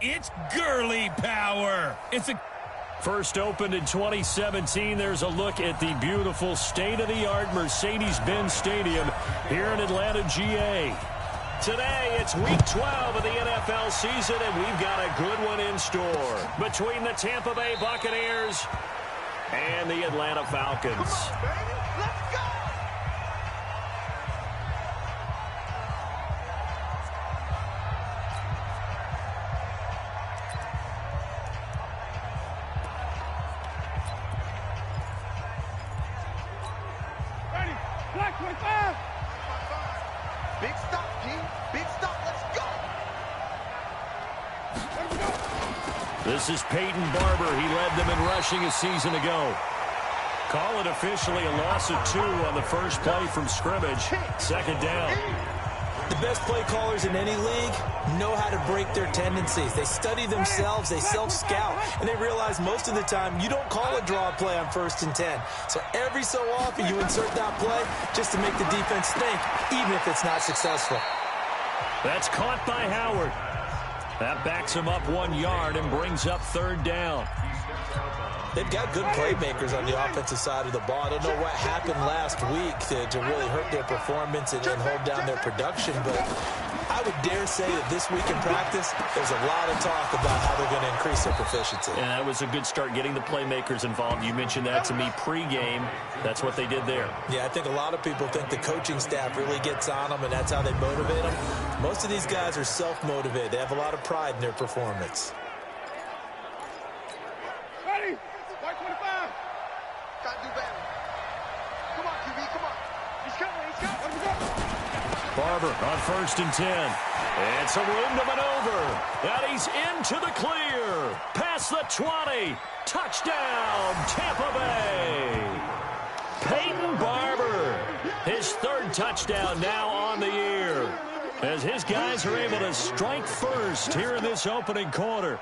It's girly power. First opened in 2017, there's a look at the beautiful state-of-the-art Mercedes-Benz Stadium here in Atlanta, GA. Today, it's Week 12 of the NFL season, and we've got a good one in store between the Tampa Bay Buccaneers and the Atlanta Falcons. Come on, baby. Let's go! Ready, black 25. Big stop, G. Big stop. Let's go! This is Peyton Barber. He led them in rushing a season ago. Call it officially a loss of 2 on the first play from scrimmage. Second down. The best play callers in any league know how to break their tendencies. They study themselves, they self-scout, and they realize most of the time you don't call a draw play on 1st and 10. So every so often you insert that play just to make the defense think, even if it's not successful. That's caught by Howard. That backs him up 1 yard and brings up 3rd down. They've got good playmakers on the offensive side of the ball. I don't know what happened last week to really hurt their performance and hold down their production, but I would dare say that this week in practice, there's a lot of talk about how they're going to increase their proficiency. And that was a good start getting the playmakers involved. You mentioned that to me pregame. That's what they did there. Yeah, I think a lot of people think the coaching staff really gets on them, and that's how they motivate them. Most of these guys are self-motivated. They have a lot of pride in their performance. Ready, black 25. Gotta do better. Come on, QB. Come on. He's coming. He's coming. Let him go. Barber on 1st and 10. It's a room to maneuver. And he's into the clear. Past the 20. Touchdown, Tampa Bay. Peyton Barber. His 3rd touchdown now on the year. As his guys are able to strike first here in this opening quarter.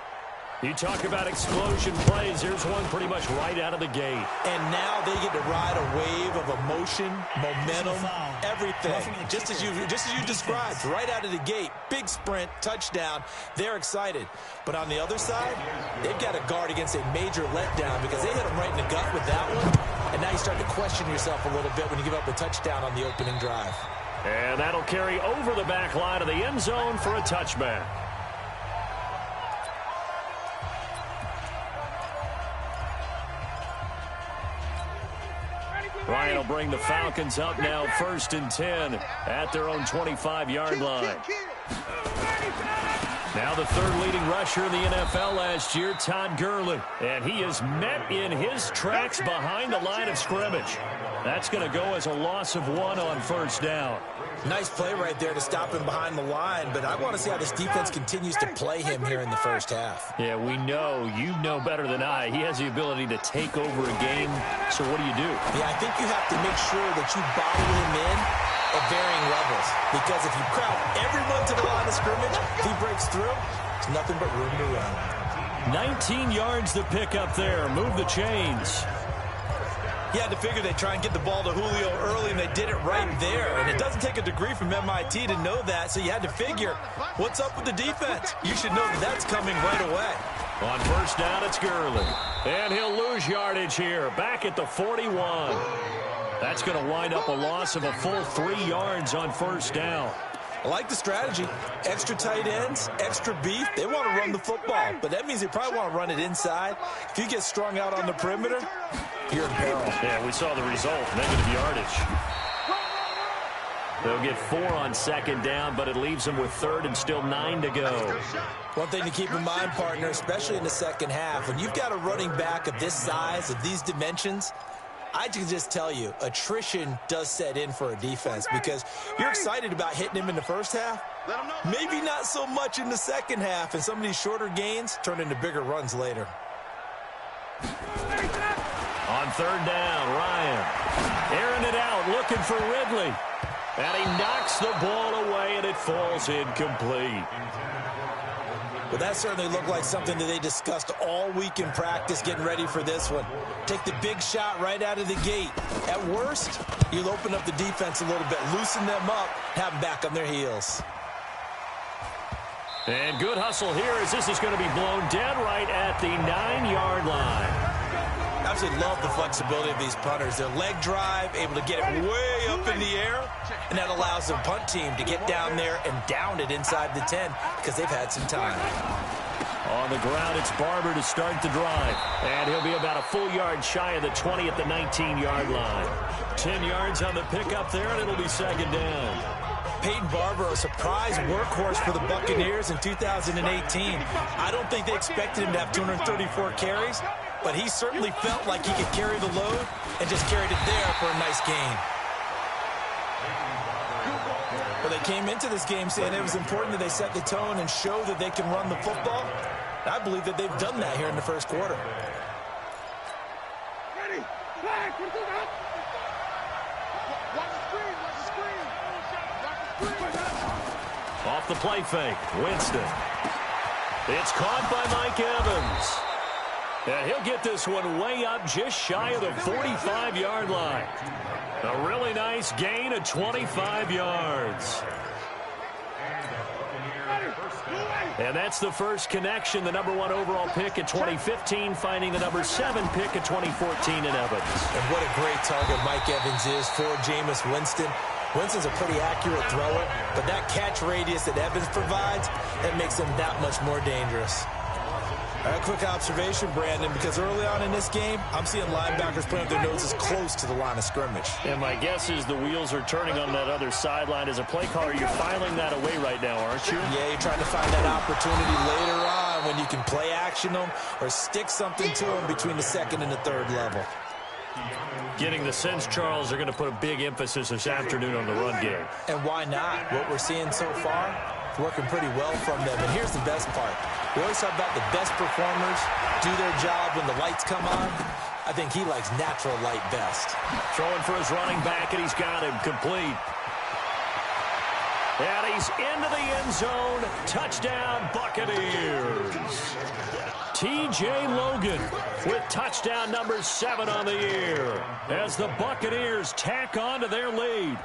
You talk about explosion plays. Here's one pretty much right out of the gate. And now they get to ride a wave of emotion, momentum, everything. Just as you described, right out of the gate. Big sprint, touchdown. They're excited. But on the other side, they've got to guard against a major letdown because they hit them right in the gut with that one. And now you start to question yourself a little bit when you give up a touchdown on the opening drive. And that'll carry over the back line of the end zone for a touchback. Ryan will bring the Falcons up now 1st and 10 at their own 25-yard line. Now the 3rd leading rusher in the NFL last year, Todd Gurley. And he is met in his tracks behind the line of scrimmage. That's going to go as a loss of 1 on 1st down. Nice play right there to stop him behind the line, but I want to see how this defense continues to play him here in the 1st half. Yeah, we know, you know better than I, he has the ability to take over a game, so what do you do? Yeah, I think you have to make sure that you bottle him in at varying levels, because if you crowd everyone to the line of scrimmage, if he breaks through, there's nothing but room to run. 19 yards to pick up there, move the chains. You had to figure they'd try and get the ball to Julio early, and they did it right there. And it doesn't take a degree from MIT to know that, so you had to figure, what's up with the defense? You should know that that's coming right away. On 1st down, it's Gurley. And he'll lose yardage here, back at the 41. That's going to wind up a loss of a full 3 yards on 1st down. I like the strategy. Extra tight ends, extra beef. They want to run the football, but that means they probably want to run it inside. If you get strung out on the perimeter, you're in peril. Yeah, we saw the result, negative yardage. They'll get 4 on 2nd down, but it leaves them with 3rd and still 9 to go. One thing to keep in mind, partner, especially in the 2nd half, when you've got a running back of this size, of these dimensions, I can just tell you, attrition does set in for a defense because you're excited about hitting him in the 1st half. Maybe not so much in the 2nd half, and some of these shorter gains turn into bigger runs later. On 3rd down, Ryan airing it out, looking for Ridley. And he knocks the ball away, and it falls incomplete. But that certainly looked like something that they discussed all week in practice getting ready for this one. Take the big shot right out of the gate. At worst, you'll open up the defense a little bit, loosen them up, have them back on their heels. And good hustle here as this is going to be blown dead right at the 9-yard line. I absolutely love the flexibility of these punters. Their leg drive, able to get it way up in the air, and that allows the punt team to get down there and down it inside the 10 because they've had some time. On the ground, it's Barber to start the drive. And he'll be about a full yard shy of the 20 at the 19-yard line. 10 yards on the pickup there, and it'll be second down. Peyton Barber, a surprise workhorse for the Buccaneers in 2018. I don't think they expected him to have 234 carries, but he certainly felt like he could carry the load and just carried it there for a nice gain. Well, they came into this game saying it was important that they set the tone and show that they can run the football. I believe that they've done that here in the first quarter. Ready. Flag. Watch the screen. Watch the screen. Off the play fake, Winston. It's caught by Mike Evans. And he'll get this one way up just shy of the 45-yard line. A really nice gain of 25 yards. And that's the first connection, the #1 overall pick at 2015, finding the #7 pick at 2014 in Evans. And what a great target Mike Evans is for Jameis Winston. Winston's a pretty accurate thrower, but that catch radius that Evans provides, that makes him that much more dangerous. A quick observation, Brandon, because early on in this game, I'm seeing linebackers putting up their noses close to the line of scrimmage. And my guess is the wheels are turning on that other sideline. As a play caller, you're filing that away right now, aren't you? Yeah, you're trying to find that opportunity later on when you can play action them or stick something to them between the second and the third level. Getting the sense, Charles, they're going to put a big emphasis this afternoon on the run game. And why not? What we're seeing so far, it's working pretty well from them. And here's the best part. We always talk about the best performers do their job when the lights come on. I think he likes natural light best. Throwing for his running back, and he's got him complete. And he's into the end zone. Touchdown, Buccaneers. T.J. Logan with touchdown #7 on the year as the Buccaneers tack on to their lead.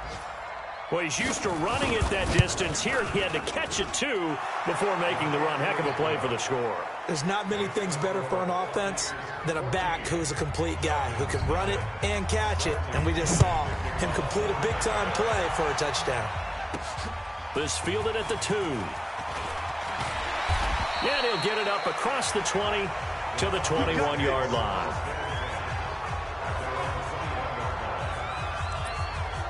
Well, he's used to running it that distance. Here he had to catch it, too, before making the run. Heck of a play for the score. There's not many things better for an offense than a back who's a complete guy who can run it and catch it. And we just saw him complete a big-time play for a touchdown. This fielded at the 2. And he'll get it up across the 20 to the 21-yard line.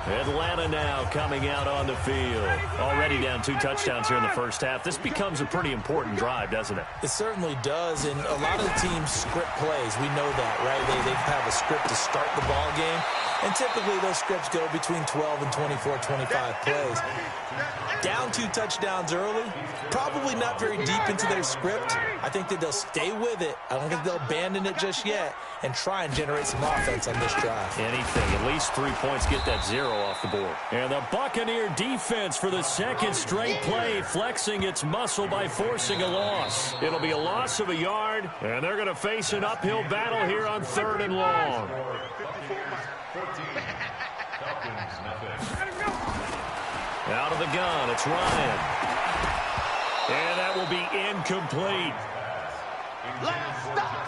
Atlanta now coming out on the field. Already down 2 touchdowns here in the first half. This becomes a pretty important drive, doesn't it? It certainly does, and a lot of the teams script plays. We know that, right? They have a script to start the ball game, and typically those scripts go between 12 and 24, 25 plays. Down 2 touchdowns early, probably not very deep into their script. I think that they'll stay with it. I don't think they'll abandon it just yet and try and generate some offense on this drive. Anything, at least 3 points, get that 0 off the board. And the Buccaneer defense for the second straight play, flexing its muscle by forcing a loss. It'll be a loss of a yard, and they're going to face an uphill battle here on 3rd and long. Out of the gun, it's Ryan. And that will be incomplete. Last stop.